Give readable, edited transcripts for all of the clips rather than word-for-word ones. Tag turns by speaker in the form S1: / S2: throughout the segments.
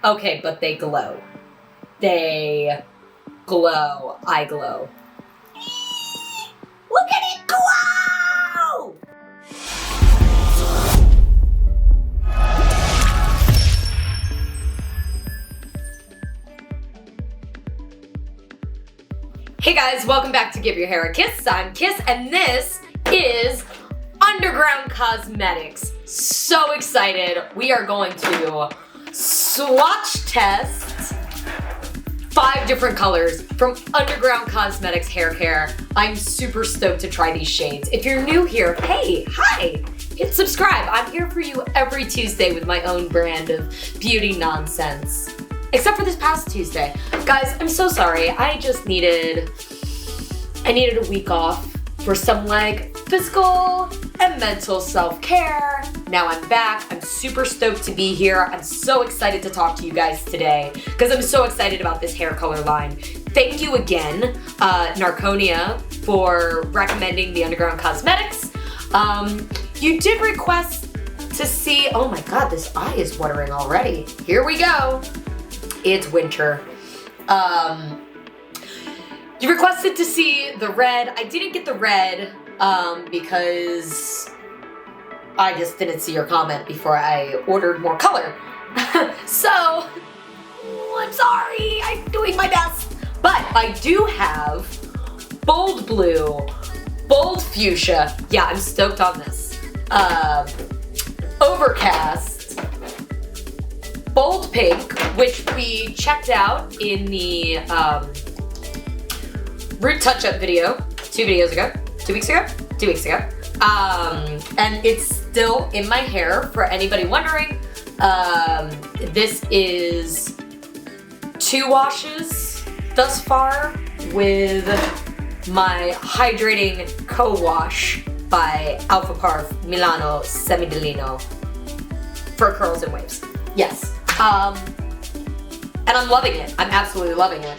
S1: Okay, but they glow. They glow. I glow. Look at it glow! Hey guys, welcome back to Give Your Hair a Kiss. I'm Kiss, and this is Underground Cosmetics. So excited. We are going to swatch test 5 different colors from Underground Cosmetics hair care. I'm super stoked to try these shades. If you're new here, hey, hi, hit subscribe. I'm here for you every Tuesday with my own brand of beauty nonsense. Except for this past Tuesday. Guys, I'm so sorry. I needed a week off for some physical and mental self-care. Now I'm back. I'm super stoked to be here. I'm so excited to talk to you guys today because I'm so excited about this hair color line. Thank you again, Narconia, for recommending the Underground Cosmetics. You did request to see, oh my God, this eye is watering already. Here we go. It's winter. You requested to see the red. I didn't get the red because I just didn't see your comment before I ordered more color. So, I'm sorry. I'm doing my best. But I do have bold blue, bold fuchsia. Yeah, I'm stoked on this. Overcast. Bold pink, which we checked out in the root touch-up video 2 weeks ago. And it's still in my hair for anybody wondering. This is 2 washes thus far with my hydrating co-wash by Alpha Parf Milano Semidolino for curls and waves. Yes. And I'm loving it. I'm absolutely loving it.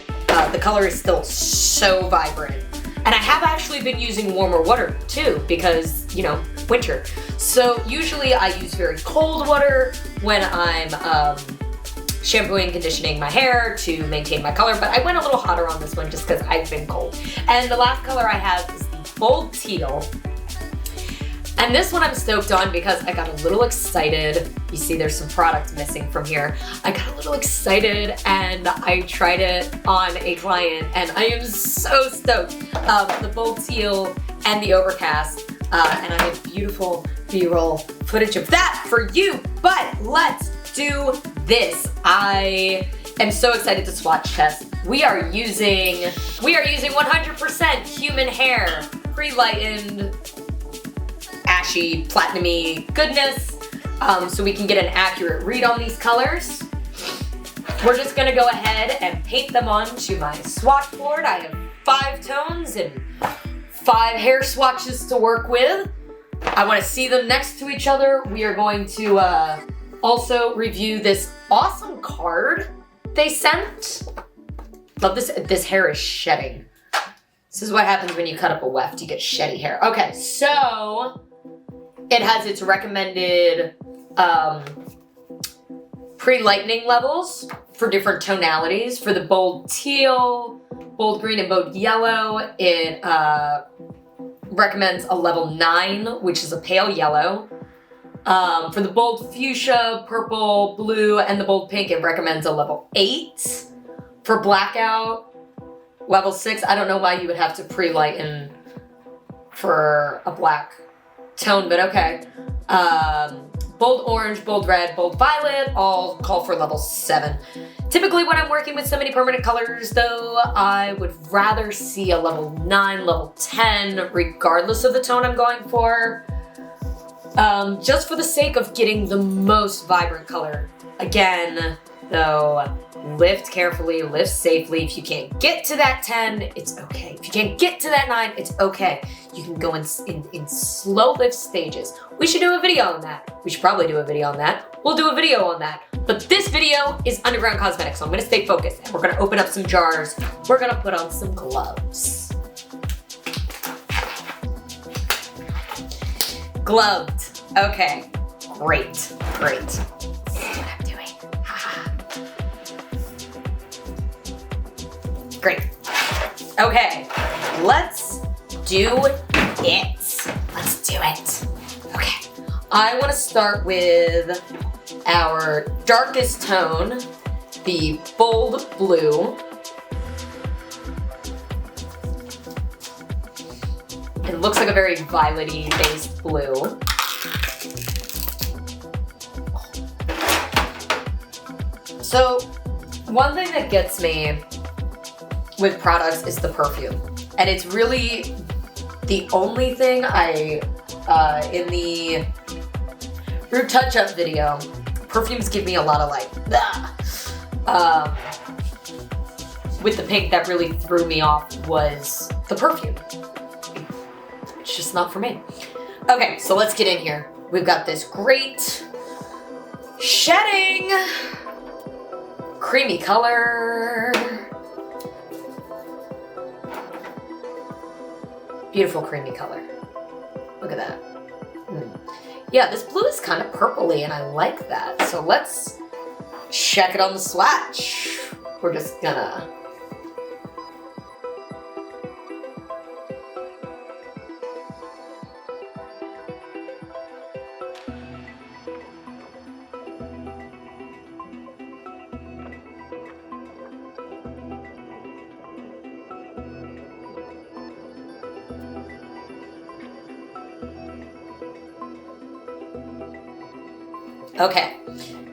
S1: The color is still so vibrant. And I have actually been using warmer water too because, you know, winter. So usually I use very cold water when I'm shampooing and conditioning my hair to maintain my color, but I went a little hotter on this one just because I've been cold. And the last color I have is the bold teal. And this one I'm stoked on because I got a little excited. You see there's some product missing from here. I got a little excited and I tried it on a client and I am so stoked. The bold teal and the overcast. And I have beautiful B-roll footage of that for you. But let's do this. I am so excited to swatch test. We are using 100% human hair, pre-lightened, ashy, platinumy goodness, so we can get an accurate read on these colors. We're just gonna go ahead and paint them onto my swatch board. I have 5 tones and 5 hair swatches to work with. I wanna see them next to each other. We are going to also review this awesome card they sent. Love this. This hair is shedding. This is what happens when you cut up a weft. You get sheddy hair. Okay, so it has its recommended pre-lightening levels for different tonalities. For the bold teal, bold green, and bold yellow, it recommends a level 9, which is a pale yellow. For the bold fuchsia, purple, blue, and the bold pink, it recommends a level 8. For blackout, level 6. I don't know why you would have to pre-lighten for a black tone, but okay. Bold orange, bold red, bold violet, all call for level 7. Typically when I'm working with semi-permanent colors though, I would rather see a level 9, level 10, regardless of the tone I'm going for. Just for the sake of getting the most vibrant color. Again, though, lift carefully, lift safely. If you can't get to that 10, it's okay. If you can't get to that 9, it's okay. You can go in slow lift stages. We should do a video on that. We should probably do a video on that. We'll do a video on that. But this video is Underground Cosmetics, so I'm gonna stay focused. And we're gonna open up some jars. We're gonna put on some gloves. Gloved. Okay, great, great. This is what I'm doing. Great. Okay, let's do it. Let's do it. Okay, I want to start with our darkest tone, the bold blue. It looks like a very violet-y based blue. So, one thing that gets me with products is the perfume. And it's really the only thing in the Root Touch-Up video, perfumes give me a lot of like, with the pink that really threw me off was the perfume. It's just not for me. Okay, so let's get in here. We've got this great shedding creamy color. Beautiful creamy color. Look at that. Yeah, this blue is kind of purpley and I like that. So let's check it on the swatch. We're just gonna... Okay,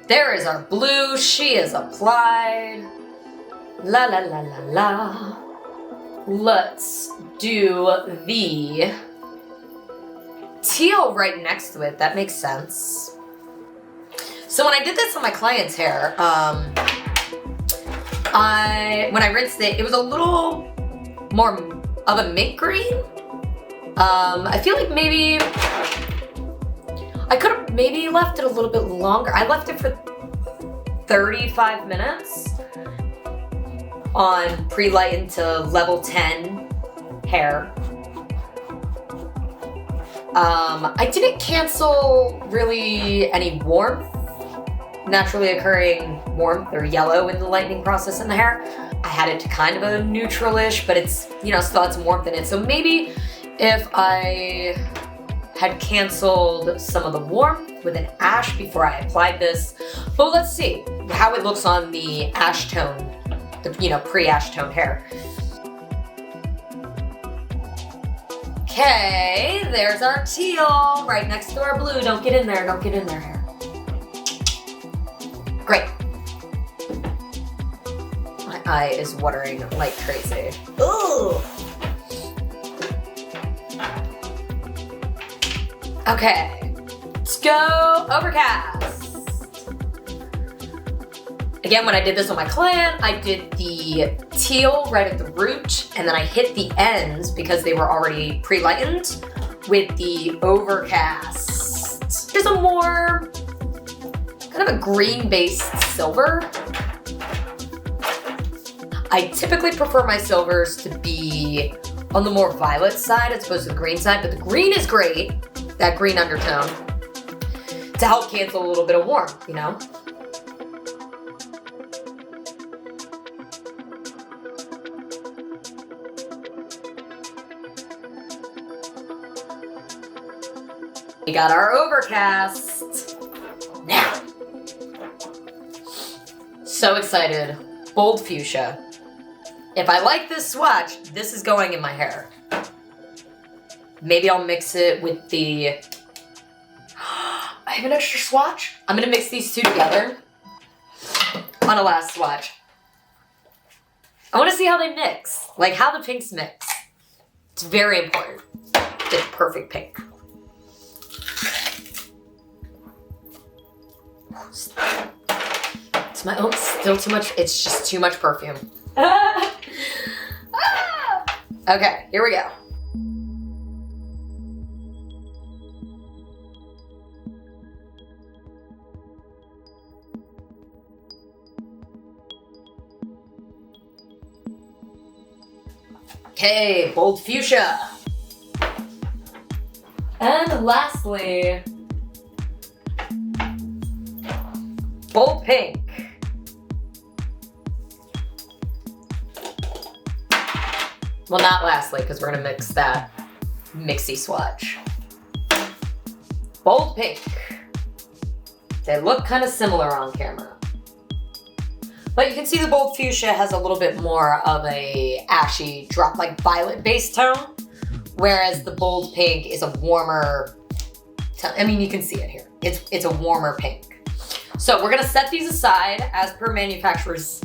S1: there is our blue. She is applied. La la la la la. Let's do the teal right next to it. That makes sense. So when I did this on my client's hair, when I rinsed it, it was a little more of a mint green. I feel like maybe I could have maybe left it a little bit longer. I left it for 35 minutes on pre-lighten to level 10 hair. I didn't cancel really any warmth, naturally occurring warmth or yellow in the lightening process in the hair. I had it to kind of a neutral-ish, but it's, you know, still had some warmth in it. So maybe if I had canceled some of the warmth with an ash before I applied this. But let's see how it looks on the ash tone, the, you know, pre-ash tone hair. Okay, there's our teal right next to our blue. Don't get in there, don't get in there, hair. Great. My eye is watering like crazy. Ooh. Okay, let's go Overcast. Again, when I did this on my client, I did the teal right at the root, and then I hit the ends because they were already pre-lightened with the Overcast. There's a more kind of a green-based silver. I typically prefer my silvers to be on the more violet side as opposed to the green side, but the green is great. That green undertone to help cancel a little bit of warmth, you know? We got our Overcast. Now. So excited. Bold fuchsia. If I like this swatch, this is going in my hair. Maybe I'll mix it with the... I have an extra swatch. I'm gonna mix these two together on a last swatch. I wanna see how they mix, like how the pinks mix. It's very important. Get the perfect pink. It's my own, still too much, it's just too much perfume. Okay, here we go. Okay, bold fuchsia. And lastly, bold pink. Well, not lastly, because we're gonna mix that mixy swatch. Bold pink. They look kind of similar on camera. But you can see the bold fuchsia has a little bit more of a ashy drop, like violet base tone, whereas the bold pink is a warmer tone. I mean, you can see it here. It's a warmer pink. So we're gonna set these aside as per manufacturer's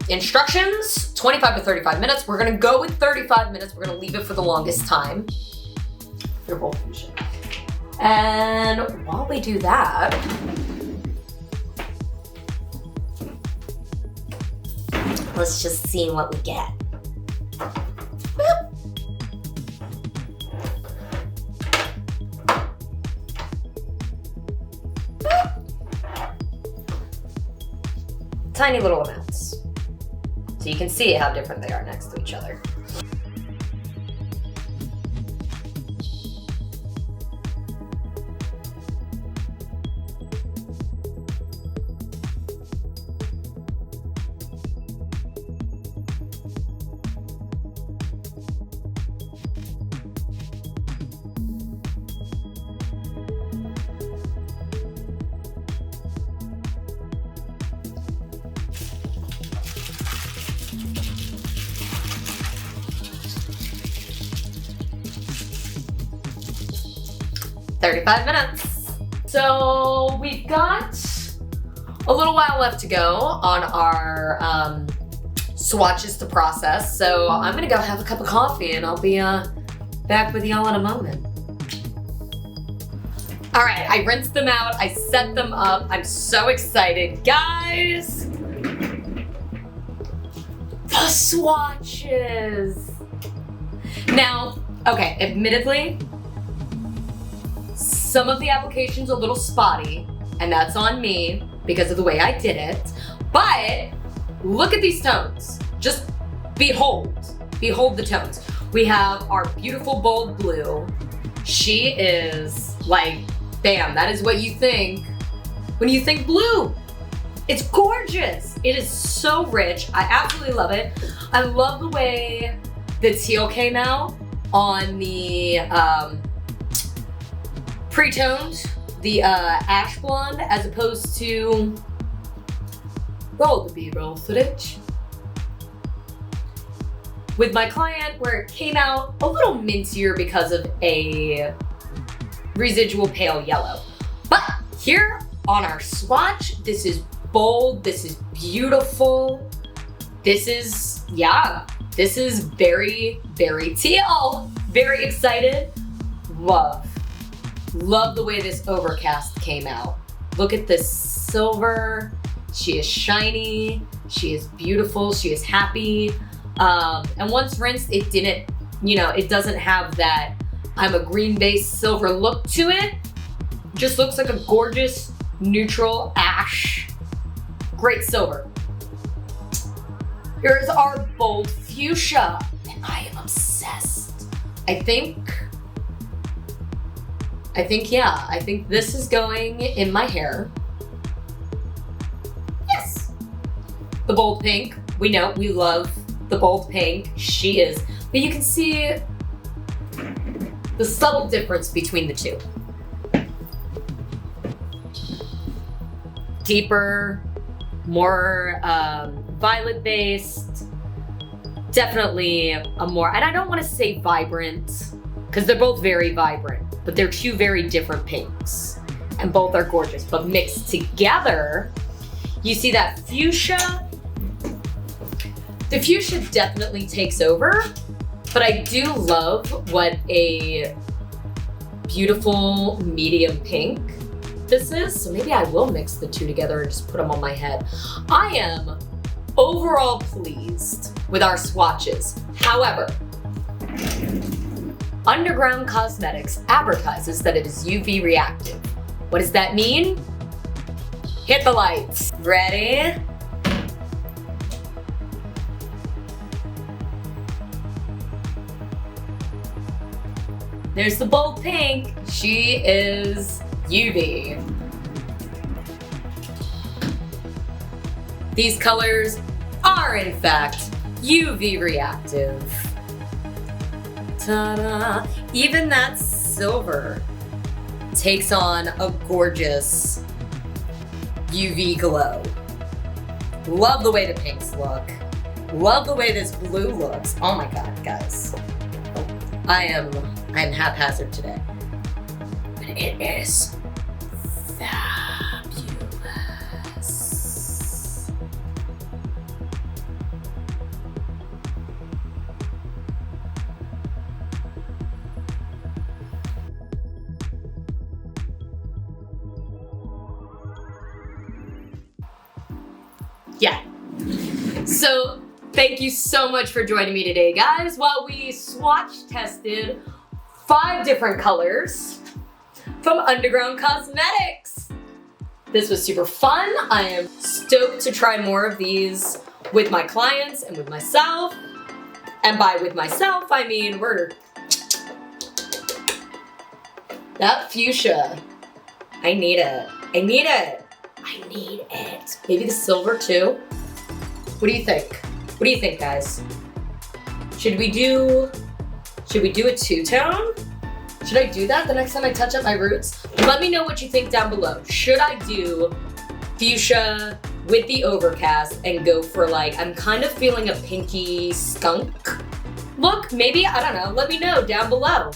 S1: instructions, 25 to 35 minutes. We're gonna go with 35 minutes. We're gonna leave it for the longest time. They're bold fuchsia. And while we do that, let's just see what we get. Boop. Tiny little amounts. So you can see how different they are next to each other. "35 minutes. So we've got a little while left to go on our swatches to process. So I'm gonna go have a cup of coffee and I'll be back with y'all in a moment. All right, I rinsed them out. I set them up. I'm so excited, guys. The swatches. Now, okay, admittedly, some of the application's a little spotty, and that's on me because of the way I did it. But look at these tones. Just behold the tones. We have our beautiful bold blue. She is like, bam, that is what you think when you think blue. It's gorgeous. It is so rich. I absolutely love it. I love the way the teal came out on the pre-toned, the ash blonde, as opposed to, roll the B-roll footage, with my client, where it came out a little mintier because of a residual pale yellow. But here on our swatch, this is bold, this is beautiful, this is, yeah, this is very, very teal. Very excited. Love the way this Overcast came out. Look at this silver. She is shiny, she is beautiful, she is happy. And once rinsed, it didn't, it doesn't have that I'm a green base silver look to it. Just looks like a gorgeous neutral ash. Great silver. Here's our bold fuchsia, and I am obsessed. I think this is going in my hair. Yes. The bold pink, we know, we love the bold pink. She is, but you can see the subtle difference between the two. Deeper, more violet based, definitely a more, and I don't want to say vibrant, because they're both very vibrant, but they're two very different pinks, and both are gorgeous, but mixed together, you see that fuchsia. The fuchsia definitely takes over, but I do love what a beautiful medium pink this is. So maybe I will mix the two together and just put them on my head. I am overall pleased with our swatches. However, Underground Cosmetics advertises that it is UV reactive. What does that mean? Hit the lights. Ready? There's the bold pink. She is UV. These colors are in fact UV reactive. Ta-da! Even that silver takes on a gorgeous UV glow. Love the way the pinks look. Love the way this blue looks. Oh my god, guys. I'm haphazard today. But it is fabulous. Yeah. So thank you so much for joining me today, guys, while we swatch tested 5 different colors from Underground Cosmetics. This was super fun. I am stoked to try more of these with my clients and with myself. And by with myself, I mean that fuchsia. I need it. I need it. I need it. Maybe the silver too. What do you think? What do you think, guys? Should we do a two-tone? Should I do that the next time I touch up my roots? Let me know what you think down below. Should I do fuchsia with the Overcast and go for like, I'm kind of feeling a pinky skunk look? Maybe, I don't know. Let me know down below.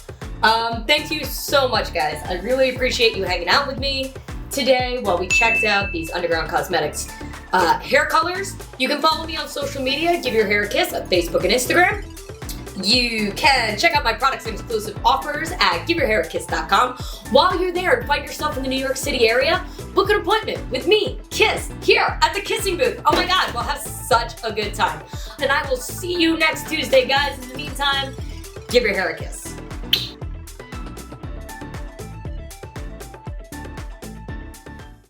S1: Thank you so much, guys. I really appreciate you hanging out with me today while we checked out these Underground Cosmetics hair colors. You can follow me on social media, give your hair a kiss on Facebook and Instagram. You can check out my products and exclusive offers at giveyourhairakiss.com. While you're there and find yourself in the New York City area, book an appointment with me, Kiss, here at the Kissing Booth. Oh my god, we'll have such a good time. And I will see you next Tuesday, guys. In the meantime, give your hair a kiss.